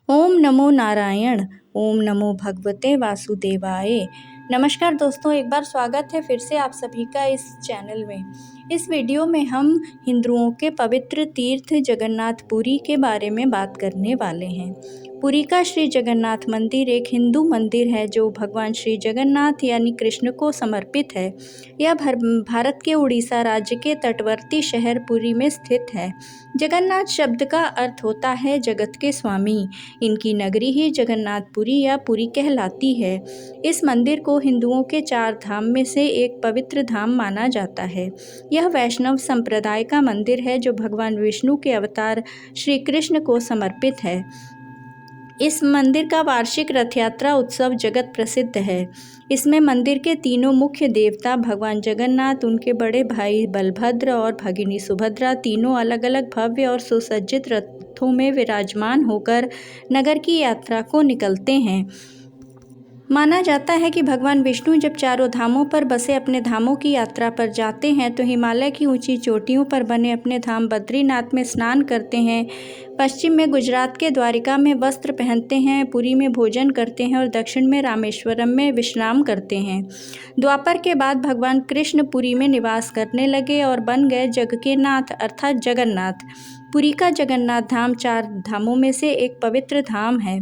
ओम नमो नारायण। ओम नमो भगवते वासुदेवाय। नमस्कार दोस्तों, एक बार स्वागत है फिर से आप सभी का इस चैनल में। इस वीडियो में हम हिंदुओं के पवित्र तीर्थ जगन्नाथपुरी के बारे में बात करने वाले हैं। पुरी का श्री जगन्नाथ मंदिर एक हिंदू मंदिर है जो भगवान श्री जगन्नाथ यानी कृष्ण को समर्पित है। यह भारत के उड़ीसा राज्य के तटवर्ती शहर पुरी में स्थित है। जगन्नाथ शब्द का अर्थ होता है जगत के स्वामी। इनकी नगरी ही जगन्नाथपुरी या पुरी कहलाती है। इस मंदिर को हिंदुओं के 4 धाम में से एक पवित्र धाम माना जाता है। यह वैष्णव संप्रदाय का मंदिर है जो भगवान विष्णु के अवतार श्री कृष्ण को समर्पित है। इस मंदिर का वार्षिक रथ यात्रा उत्सव जगत प्रसिद्ध है। इसमें मंदिर के तीनों मुख्य देवता भगवान जगन्नाथ, उनके बड़े भाई बलभद्र और भगिनी सुभद्रा तीनों अलग अलग भव्य और सुसज्जित रथों में विराजमान होकर नगर की यात्रा को निकलते हैं। माना जाता है कि भगवान विष्णु जब चारों धामों पर बसे अपने धामों की यात्रा पर जाते हैं तो हिमालय की ऊंची चोटियों पर बने अपने धाम बद्रीनाथ में स्नान करते हैं, पश्चिम में गुजरात के द्वारिका में वस्त्र पहनते हैं, पुरी में भोजन करते हैं और दक्षिण में रामेश्वरम में विश्राम करते हैं। द्वापर के बाद भगवान कृष्ण पुरी में निवास करने लगे और बन गए जग के नाथ अर्थात जगन्नाथ। पुरी का जगन्नाथ धाम 4 धामों में से एक पवित्र धाम है।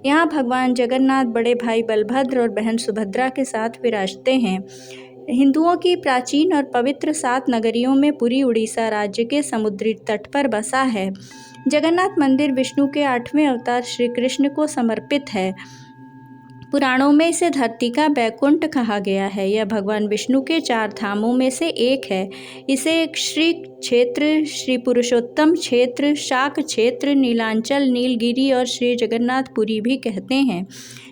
यहाँ भगवान जगन्नाथ बड़े भाई बलभद्र और बहन सुभद्रा के साथ विराजते हैं। हिंदुओं की प्राचीन और पवित्र 7 नगरियों में पुरी उड़ीसा राज्य के समुद्री तट पर बसा है। जगन्नाथ मंदिर विष्णु के 8वें अवतार श्री कृष्ण को समर्पित है। पुराणों में इसे धरती का बैकुंठ कहा गया है। यह भगवान विष्णु के 4 धामों में से एक है। इसे श्री क्षेत्र, श्री पुरुषोत्तम क्षेत्र, शाक क्षेत्र, नीलांचल, नीलगिरी और श्री जगन्नाथपुरी भी कहते हैं।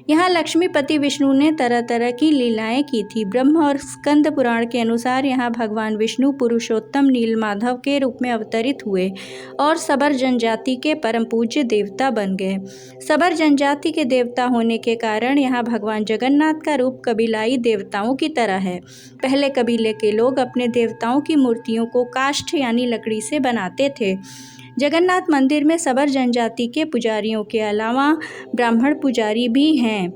यहाँ लक्ष्मीपति विष्णु ने तरह तरह की लीलाएं की थी। ब्रह्म और स्कंद पुराण के अनुसार यहाँ भगवान विष्णु पुरुषोत्तम नीलमाधव के रूप में अवतरित हुए और सबर जनजाति के परम पूज्य देवता बन गए। सबर जनजाति के देवता होने के कारण यहाँ भगवान जगन्नाथ का रूप कबीलाई देवताओं की तरह है। पहले कबीले के लोग अपने देवताओं की मूर्तियों को काष्ठ यानी लकड़ी से बनाते थे। जगन्नाथ मंदिर में सबर जनजाति के पुजारियों के अलावा ब्राह्मण पुजारी भी हैं।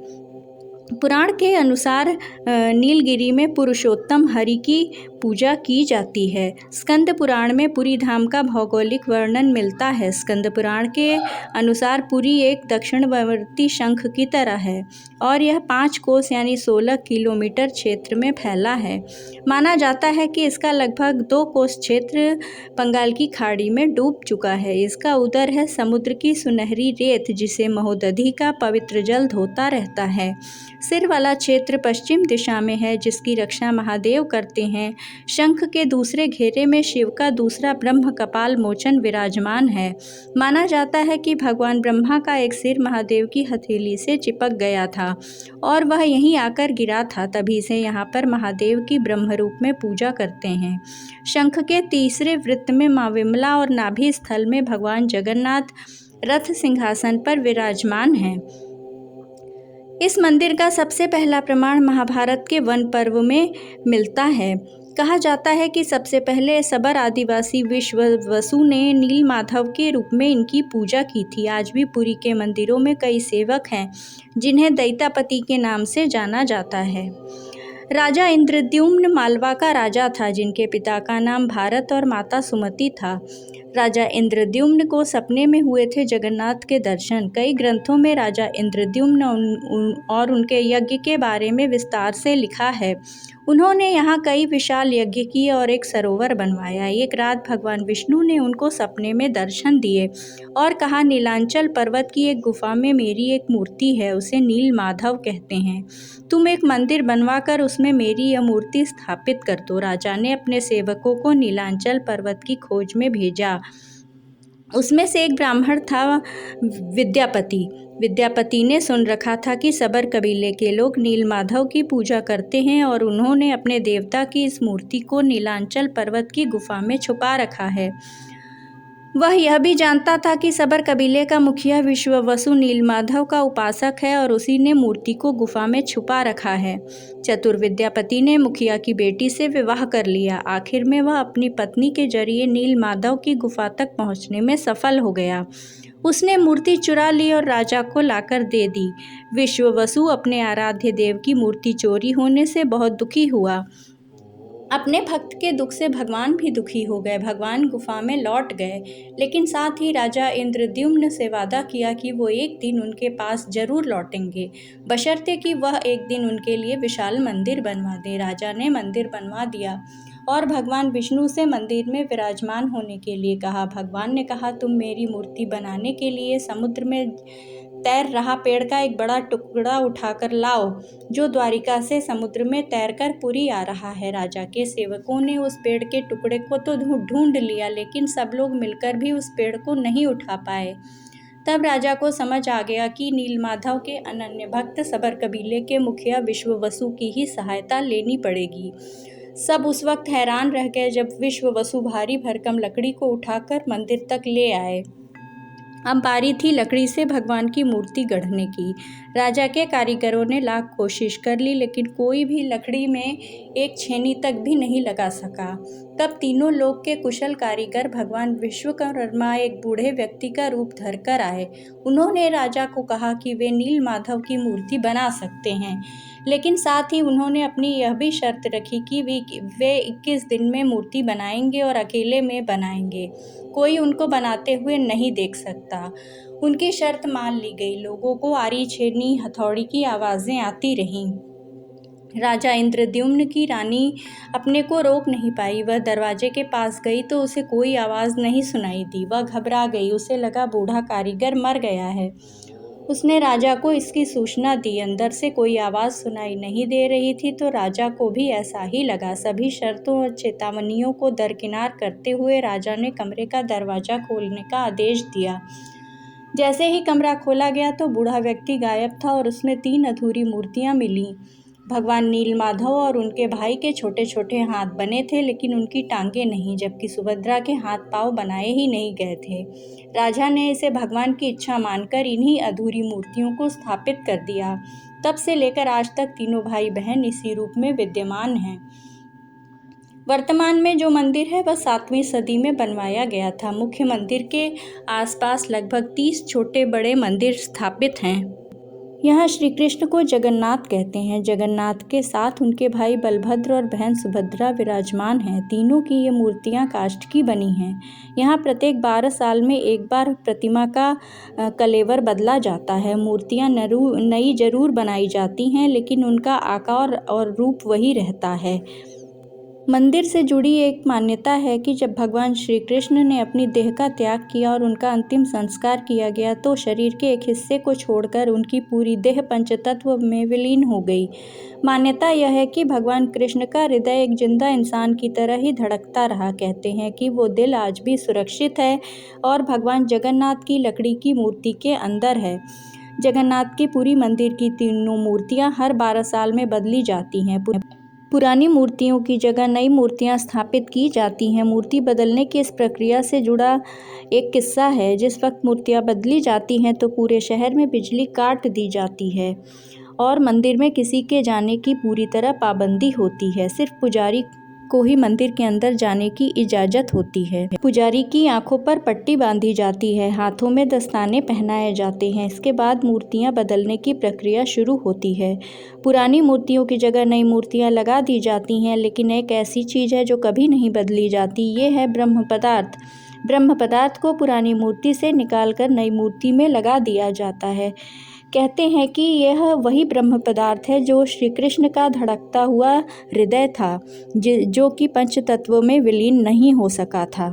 पुराण के अनुसार नीलगिरी में पुरुषोत्तम हरि की पूजा की जाती है। स्कंद पुराण में पुरी धाम का भौगोलिक वर्णन मिलता है। स्कंद पुराण के अनुसार पुरी एक दक्षिणवर्ती शंख की तरह है और यह 5 कोस यानी 16 किलोमीटर क्षेत्र में फैला है। माना जाता है कि इसका लगभग 2 कोस क्षेत्र बंगाल की खाड़ी में डूब चुका है। इसका उदर है समुद्र की सुनहरी रेत जिसे महोदधि का पवित्र जल धोता रहता है। सिर वाला क्षेत्र पश्चिम दिशा में है जिसकी रक्षा महादेव करते हैं। शंख के दूसरे घेरे में शिव का दूसरा ब्रह्म कपाल मोचन विराजमान है। माना जाता है कि भगवान ब्रह्मा का एक सिर महादेव की हथेली से चिपक गया था और वह यहीं आकर गिरा था। तभी से यहाँ पर महादेव की ब्रह्म रूप में पूजा करते हैं। शंख के तीसरे वृत्त में माँ विमला और नाभि स्थल में भगवान जगन्नाथ रथ सिंहासन पर विराजमान हैं। इस मंदिर का सबसे पहला प्रमाण महाभारत के वन पर्व में मिलता है। कहा जाता है कि सबसे पहले सबर आदिवासी विश्ववसु ने नीलमाधव के रूप में इनकी पूजा की थी। आज भी पुरी के मंदिरों में कई सेवक हैं जिन्हें दैतापति के नाम से जाना जाता है। राजा इंद्रद्युम्न मालवा का राजा था जिनके पिता का नाम भारत और माता सुमति था। राजा इंद्रद्युम्न को सपने में हुए थे जगन्नाथ के दर्शन। कई ग्रंथों में राजा इंद्रद्युम्न और उनके यज्ञ के बारे में विस्तार से लिखा है। उन्होंने यहाँ कई विशाल यज्ञ किए और एक सरोवर बनवाया। एक रात भगवान विष्णु ने उनको सपने में दर्शन दिए और कहा, नीलांचल पर्वत की एक गुफा में मेरी एक मूर्ति है, उसे नील माधव कहते हैं। तुम एक मंदिर बनवा कर उसमें मेरी यह मूर्ति स्थापित कर दो। राजा ने अपने सेवकों को नीलांचल पर्वत की खोज में भेजा। उसमें से एक ब्राह्मण था विद्यापति। विद्यापति ने सुन रखा था कि सबर कबीले के लोग नीलमाधव की पूजा करते हैं और उन्होंने अपने देवता की इस मूर्ति को नीलांचल पर्वत की गुफा में छुपा रखा है। वह यह भी जानता था कि सबर कबीले का मुखिया विश्ववसु नीलमाधव का उपासक है और उसी ने मूर्ति को गुफा में छुपा रखा है। चतुर विद्यापति ने मुखिया की बेटी से विवाह कर लिया। आखिर में वह अपनी पत्नी के जरिए नीलमाधव की गुफा तक पहुंचने में सफल हो गया। उसने मूर्ति चुरा ली और राजा को लाकर दे दी। विश्ववसु अपने आराध्य देव की मूर्ति चोरी होने से बहुत दुखी हुआ। अपने भक्त के दुख से भगवान भी दुखी हो गए। भगवान गुफा में लौट गए, लेकिन साथ ही राजा इंद्रद्युम्न से वादा किया कि वो एक दिन उनके पास जरूर लौटेंगे, बशर्ते कि वह एक दिन उनके लिए विशाल मंदिर बनवा दे। राजा ने मंदिर बनवा दिया और भगवान विष्णु से मंदिर में विराजमान होने के लिए कहा। भगवान ने कहा, तुम मेरी मूर्ति बनाने के लिए समुद्र में तैर रहा पेड़ का एक बड़ा टुकड़ा उठाकर लाओ, जो द्वारिका से समुद्र में तैरकर पुरी आ रहा है। राजा के सेवकों ने उस पेड़ के टुकड़े को तो ढूंढ लिया, लेकिन सब लोग मिलकर भी उस पेड़ को नहीं उठा पाए। तब राजा को समझ आ गया कि नीलमाधव के अनन्य भक्त सबर कबीले के मुखिया विश्ववसु की ही सहायता लेनी पड़ेगी। सब उस वक्त हैरान रह गए जब विश्ववसु भारी भरकम लकड़ी को उठाकर मंदिर तक ले आए। अब बारी थी लकड़ी से भगवान की मूर्ति गढ़ने की। राजा के कारीगरों ने लाख कोशिश कर ली, लेकिन कोई भी लकड़ी में एक छेनी तक भी नहीं लगा सका। तब तीनों लोक के कुशल कारीगर भगवान विश्वकर्मा एक बूढ़े व्यक्ति का रूप धरकर आए। उन्होंने राजा को कहा कि वे नीलमाधव की मूर्ति बना सकते हैं, लेकिन साथ ही उन्होंने अपनी यह भी शर्त रखी कि वे 21 दिन में मूर्ति बनाएंगे और अकेले में बनाएंगे, कोई उनको बनाते हुए नहीं देख सकता। उनकी शर्त मान ली गई। लोगों को आरी छेनी हथौड़ी की आवाज़ें आती रहीं। राजा इंद्रद्युम्न की रानी अपने को रोक नहीं पाई। वह दरवाजे के पास गई तो उसे कोई आवाज़ नहीं सुनाई दी। वह घबरा गई, उसे लगा बूढ़ा कारीगर मर गया है। उसने राजा को इसकी सूचना दी। अंदर से कोई आवाज़ सुनाई नहीं दे रही थी, तो राजा को भी ऐसा ही लगा। सभी शर्तों और चेतावनियों को दरकिनार करते हुए राजा ने कमरे का दरवाज़ा खोलने का आदेश दिया। जैसे ही कमरा खोला गया तो बूढ़ा व्यक्ति गायब था और उसमें 3 अधूरी मूर्तियां मिलीं। भगवान नीलमाधव और उनके भाई के छोटे छोटे हाथ बने थे, लेकिन उनकी टांगें नहीं, जबकि सुभद्रा के हाथ पांव बनाए ही नहीं गए थे। राजा ने इसे भगवान की इच्छा मानकर इन्हीं अधूरी मूर्तियों को स्थापित कर दिया। तब से लेकर आज तक तीनों भाई बहन इसी रूप में विद्यमान हैं। वर्तमान में जो मंदिर है वह 7वीं सदी में बनवाया गया था। मुख्य मंदिर के आसपास लगभग 30 छोटे बड़े मंदिर स्थापित हैं। यहाँ श्री कृष्ण को जगन्नाथ कहते हैं। जगन्नाथ के साथ उनके भाई बलभद्र और बहन सुभद्रा विराजमान हैं। तीनों की ये मूर्तियाँ काष्ठ की बनी हैं। यहाँ प्रत्येक 12 साल में एक बार प्रतिमा का कलेवर बदला जाता है। मूर्तियाँ नई जरूर बनाई जाती हैं, लेकिन उनका आकार और रूप वही रहता है। मंदिर से जुड़ी एक मान्यता है कि जब भगवान श्री कृष्ण ने अपनी देह का त्याग किया और उनका अंतिम संस्कार किया गया, तो शरीर के एक हिस्से को छोड़कर उनकी पूरी देह पंचतत्व में विलीन हो गई। मान्यता यह है कि भगवान कृष्ण का हृदय एक जिंदा इंसान की तरह ही धड़कता रहा। कहते हैं कि वो दिल आज भी सुरक्षित है और भगवान जगन्नाथ की लकड़ी की मूर्ति के अंदर है। जगन्नाथ की पूरी मंदिर की तीनों मूर्तियाँ हर 12 साल में बदली जाती हैं। पुरानी मूर्तियों की जगह नई मूर्तियां स्थापित की जाती हैं। मूर्ति बदलने की इस प्रक्रिया से जुड़ा एक किस्सा है। जिस वक्त मूर्तियां बदली जाती हैं तो पूरे शहर में बिजली काट दी जाती है और मंदिर में किसी के जाने की पूरी तरह पाबंदी होती है। सिर्फ पुजारी को ही मंदिर के अंदर जाने की इजाज़त होती है। पुजारी की आंखों पर पट्टी बांधी जाती है, हाथों में दस्ताने पहनाए जाते हैं। इसके बाद मूर्तियां बदलने की प्रक्रिया शुरू होती है। पुरानी मूर्तियों की जगह नई मूर्तियां लगा दी जाती हैं, लेकिन एक ऐसी चीज़ है जो कभी नहीं बदली जाती, ये है ब्रह्म पदार्थ। ब्रह्म पदार्थ को पुरानी मूर्ति से निकालकर नई मूर्ति में लगा दिया जाता है। कहते हैं कि यह वही ब्रह्म पदार्थ है जो श्री कृष्ण का धड़कता हुआ हृदय था, जो कि पंच तत्वों में विलीन नहीं हो सका था।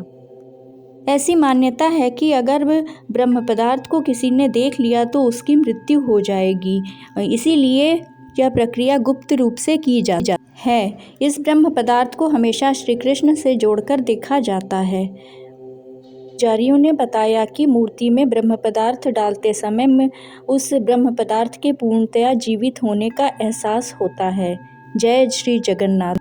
ऐसी मान्यता है कि अगर ब्रह्म पदार्थ को किसी ने देख लिया तो उसकी मृत्यु हो जाएगी, इसीलिए यह प्रक्रिया गुप्त रूप से की जाती है। इस ब्रह्म पदार्थ को हमेशा श्री कृष्ण से जोड़कर देखा जाता है। पुजारियों ने बताया कि मूर्ति में ब्रह्म पदार्थ डालते समय में उस ब्रह्म पदार्थ के पूर्णतया जीवित होने का एहसास होता है। जय श्री जगन्नाथ।